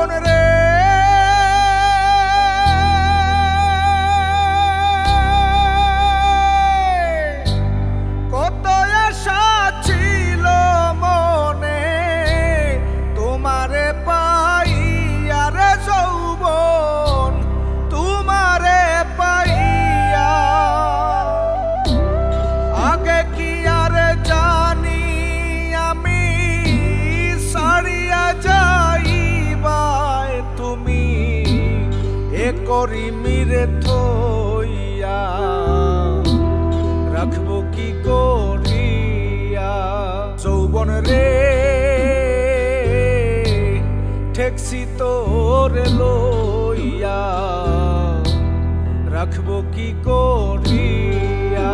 যৌবন রে কত আশা ছিল মনে তোমারে পাইয়া রে যৌবন তোমারে পাইয়া আগে কি আর জানি আমি সারিয়া যাইবাই তুমি এ করি মিরে থইয়া রাখবো কি করিয়া যৌবন রে ঠেকছি তোরে লইয়া রাখবো কি করিয়া।